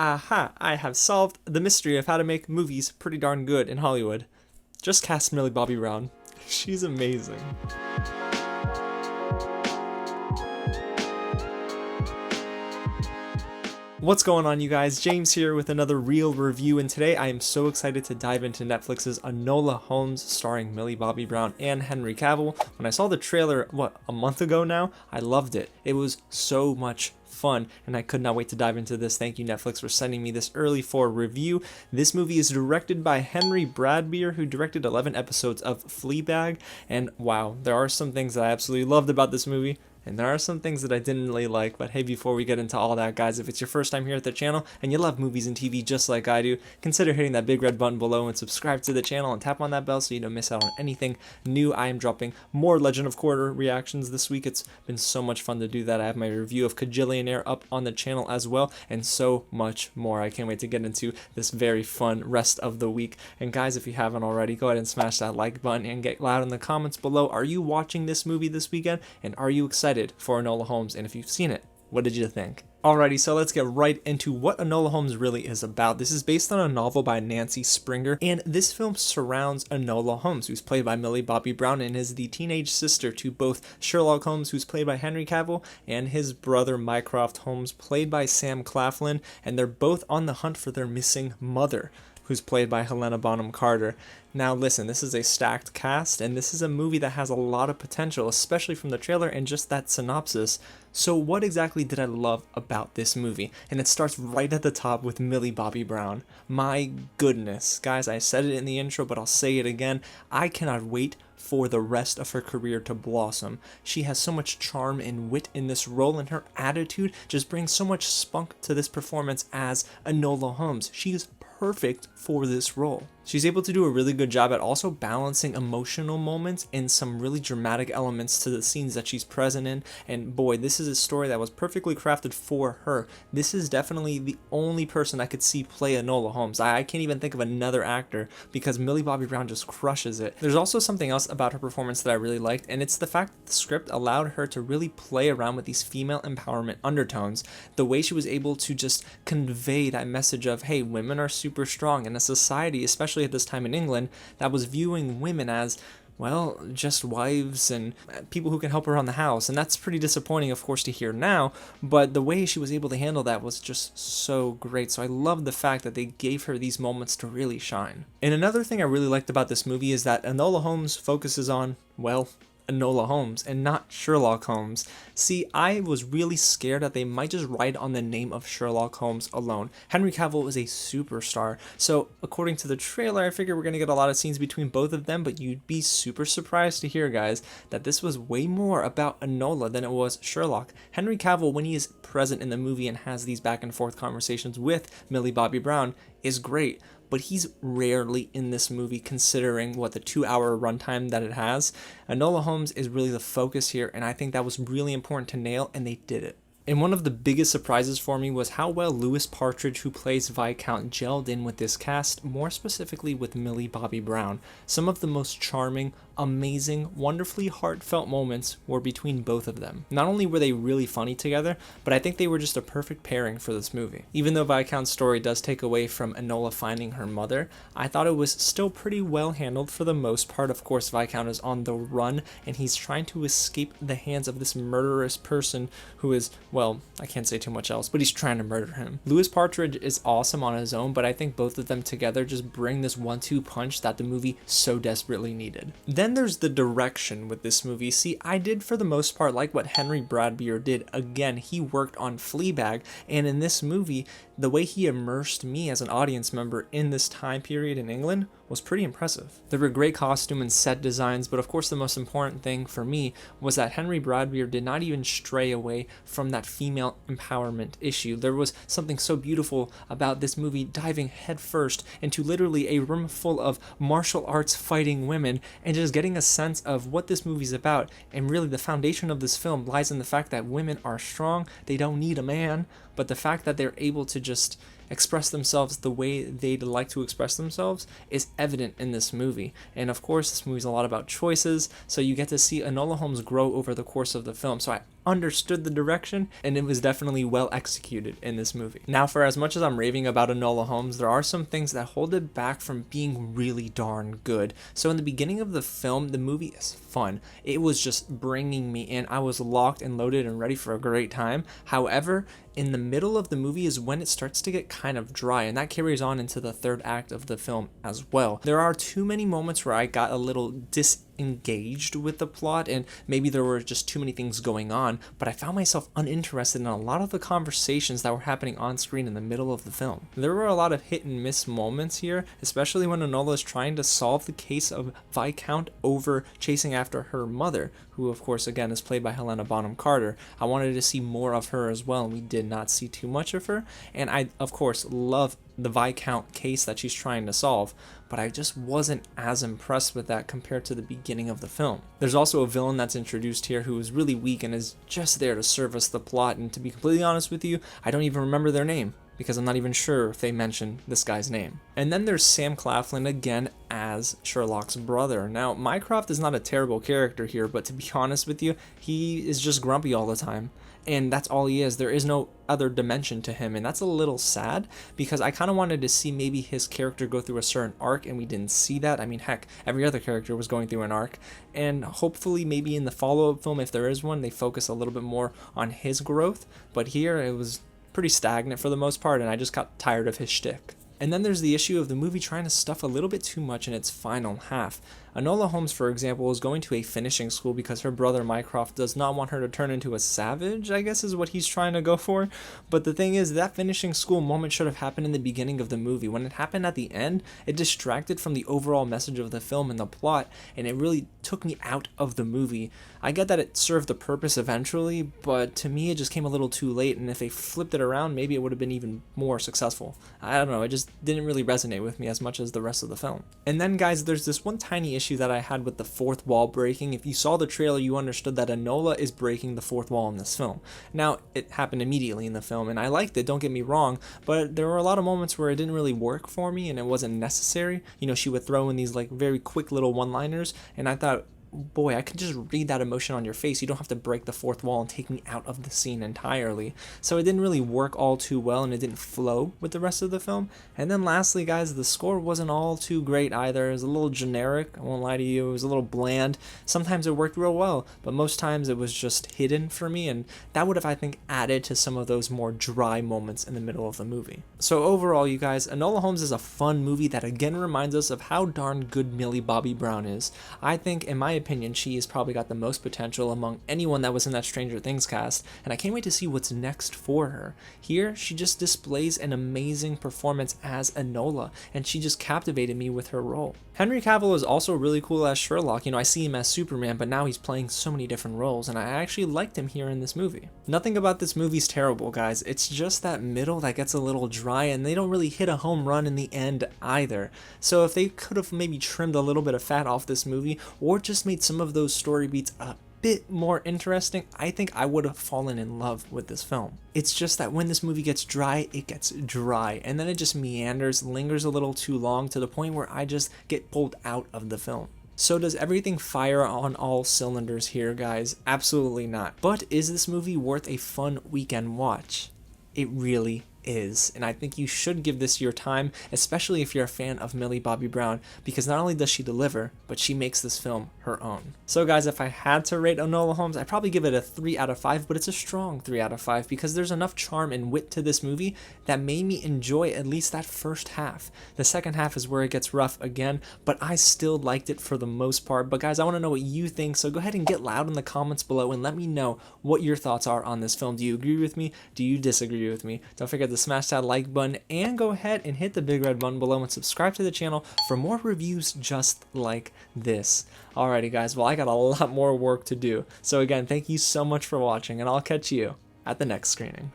aha, I have solved the mystery of how to make movies pretty darn good in Hollywood. Just cast Millie Bobby Brown. She's amazing. What's going on, you guys? James here with another real review, and today I am so excited to dive into Netflix's Enola Holmes starring Millie Bobby Brown and Henry Cavill. When I saw the trailer, a month ago now, I loved it. It was so much fun, and I could not wait to dive into this. Thank you, Netflix, for sending me this early for review. This movie is directed by Henry Bradbeer, who directed 11 episodes of Fleabag, and wow, there are some things that I absolutely loved about this movie. And there are some things that I didn't really like, but hey, before we get into all that, guys, if it's your first time here at the channel and you love movies and TV just like I do, consider hitting that big red button below and subscribe to the channel and tap on that bell so you don't miss out on anything new. I am dropping more Legend of Korra reactions this week. It's been so much fun to do that. I have my review of Kajillionaire up on the channel as well, and so much more. I can't wait to get into this very fun rest of the week. And guys, if you haven't already, go ahead and smash that like button and get loud in the comments below. Are you watching this movie this weekend, and are you excited for Enola Holmes? And if you've seen it, what did you think? Alrighty, so let's get right into what Enola Holmes really is about. This is based on a novel by Nancy Springer, and this film surrounds Enola Holmes, who's played by Millie Bobby Brown and is the teenage sister to both Sherlock Holmes, who's played by Henry Cavill, and his brother Mycroft Holmes, played by Sam Claflin, and they're both on the hunt for their missing mother, who's played by Helena Bonham Carter. Now listen, this is a stacked cast, and this is a movie that has a lot of potential, especially from the trailer and just that synopsis. So what exactly did I love about this movie? And it starts right at the top with Millie Bobby Brown. My goodness, guys, I said it in the intro, but I'll say it again. I cannot wait for the rest of her career to blossom. She has so much charm and wit in this role, and her attitude just brings so much spunk to this performance as Enola Holmes. She is perfect for this role. She's able to do a really good job at also balancing emotional moments and some really dramatic elements to the scenes that she's present in, and boy, this is a story that was perfectly crafted for her. This is definitely the only person I could see play Enola Holmes. I can't even think of another actor because Millie Bobby Brown just crushes it. There's also something else about her performance that I really liked, and it's the fact that the script allowed her to really play around with these female empowerment undertones. The way she was able to just convey that message of, hey, women are super strong, in a society, especially at this time in England, that was viewing women as, well, just wives and people who can help around the house. And that's pretty disappointing, of course, to hear now, but the way she was able to handle that was just so great. So I love the fact that they gave her these moments to really shine. And another thing I really liked about this movie is that Enola Holmes focuses on, well, Enola Holmes and not Sherlock Holmes. See, I was really scared that they might just ride on the name of Sherlock Holmes alone. Henry Cavill is a superstar, so according to the trailer, I figure we're gonna get a lot of scenes between both of them, but you'd be super surprised to hear, guys, that this was way more about Enola than it was Sherlock. Henry Cavill, when he is present in the movie and has these back and forth conversations with Millie Bobby Brown, is great, but he's rarely in this movie considering what the 2-hour runtime that it has. Enola Holmes is really the focus here, and I think that was really important to nail, and they did it. And one of the biggest surprises for me was how well Louis Partridge, who plays Viscount, gelled in with this cast, more specifically with Millie Bobby Brown. Some of the most charming, amazing, wonderfully heartfelt moments were between both of them. Not only were they really funny together, but I think they were just a perfect pairing for this movie. Even though Viscount's story does take away from Enola finding her mother, I thought it was still pretty well handled for the most part. Of course, Viscount is on the run, and he's trying to escape the hands of this murderous person who is, well, I can't say too much else, but he's trying to murder him. Louis Partridge is awesome on his own, but I think both of them together just bring this 1-2 punch that the movie so desperately needed. Then there's the direction with this movie. See, I did for the most part like what Henry Bradbeer did. Again, he worked on Fleabag, and in this movie, the way he immersed me as an audience member in this time period in England was pretty impressive. There were great costume and set designs, but of course the most important thing for me was that Henry Bradbeer did not even stray away from that female empowerment issue. There was something so beautiful about this movie diving headfirst into literally a room full of martial arts fighting women and just getting a sense of what this movie's about. And really the foundation of this film lies in the fact that women are strong, they don't need a man, but the fact that they're able to just express themselves the way they'd like to express themselves is evident in this movie. And of course, this movie's a lot about choices, so you get to see Enola Holmes grow over the course of the film. So I understood the direction, and it was definitely well executed in this movie. Now, for as much as I'm raving about Enola Holmes, there are some things that hold it back from being really darn good. So in the beginning of the film, the movie is fun. It was just bringing me in. I was locked and loaded and ready for a great time. However, in the middle of the movie is when it starts to get kind of dry, and that carries on into the third act of the film as well. There are too many moments where I got a little disengaged with the plot, and maybe there were just too many things going on, but I found myself uninterested in a lot of the conversations that were happening on screen in the middle of the film. There were a lot of hit and miss moments here, especially when Enola is trying to solve the case of Viscount over chasing after her mother, who of course again is played by Helena Bonham Carter. I wanted to see more of her as well, and we did not see too much of her, and I of course love the Viscount case that she's trying to solve, but I just wasn't as impressed with that compared to the beginning of the film. There's also a villain that's introduced here who is really weak and is just there to service the plot, and to be completely honest with you, I don't even remember their name, because I'm not even sure if they mention this guy's name. And then there's Sam Claflin again as Sherlock's brother. Now, Mycroft is not a terrible character here, but to be honest with you, he is just grumpy all the time. And that's all he is. There is no other dimension to him, and that's a little sad, because I kind of wanted to see maybe his character go through a certain arc, and we didn't see that. I mean, heck, every other character was going through an arc, and hopefully maybe in the follow-up film, if there is one, they focus a little bit more on his growth, but here it was pretty stagnant for the most part, and I just got tired of his shtick. And then there's the issue of the movie trying to stuff a little bit too much in its final half. Enola Holmes, for example, is going to a finishing school because her brother Mycroft does not want her to turn into a savage, I guess is what he's trying to go for. But the thing is, that finishing school moment should have happened in the beginning of the movie. When it happened at the end, it distracted from the overall message of the film and the plot, and it really took me out of the movie. I get that it served the purpose eventually, but to me it just came a little too late, and if they flipped it around, maybe it would have been even more successful. I don't know, it just didn't really resonate with me as much as the rest of the film. And then guys, there's this one tiny issue that I had with the fourth wall breaking. If you saw the trailer, you understood that Enola is breaking the fourth wall in this film. Now, it happened immediately in the film, and I liked it, don't get me wrong, but there were a lot of moments where it didn't really work for me, and it wasn't necessary. You know, she would throw in these like very quick little one-liners, and I thought, boy, I could just read that emotion on your face. You don't have to break the fourth wall and take me out of the scene entirely. So it didn't really work all too well, and it didn't flow with the rest of the film. And then lastly, guys, the score wasn't all too great either. It was a little generic, I won't lie to you. It was a little bland. Sometimes it worked real well, but most times it was just hidden for me, and that would have, I think, added to some of those more dry moments in the middle of the movie. So overall, you guys, Enola Holmes is a fun movie that again reminds us of how darn good Millie Bobby Brown is. I think, in my opinion, she has probably got the most potential among anyone that was in that Stranger Things cast, and I can't wait to see what's next for her. Here, she just displays an amazing performance as Enola, and she just captivated me with her role. Henry Cavill is also really cool as Sherlock. You know, I see him as Superman, but now he's playing so many different roles, and I actually liked him here in this movie. Nothing about this movie's terrible, guys. It's just that middle that gets a little dry, and they don't really hit a home run in the end either. So if they could have maybe trimmed a little bit of fat off this movie, or just made some of those story beats a bit more interesting, I think I would have fallen in love with this film. It's just that when this movie gets dry, it gets dry, and then it just meanders, lingers a little too long, to the point where I just get pulled out of the film. So does everything fire on all cylinders here, guys? Absolutely not. But is this movie worth a fun weekend watch? It really is, and I think you should give this your time, especially if you're a fan of Millie Bobby Brown, because not only does she deliver, but she makes this film her own. So guys, if I had to rate Enola Holmes, I'd probably give it a 3 out of 5, but it's a strong 3 out of 5 because there's enough charm and wit to this movie that made me enjoy at least that first half. The second half is where it gets rough again, but I still liked it for the most part. But guys, I want to know what you think, so go ahead and get loud in the comments below and let me know what your thoughts are on this film. Do you agree with me? Do you disagree with me? Don't forget to smash that like button and go ahead and hit the big red button below and subscribe to the channel for more reviews just like this. Alrighty guys, well I got a lot more work to do. So again, thank you so much for watching, and I'll catch you at the next screening.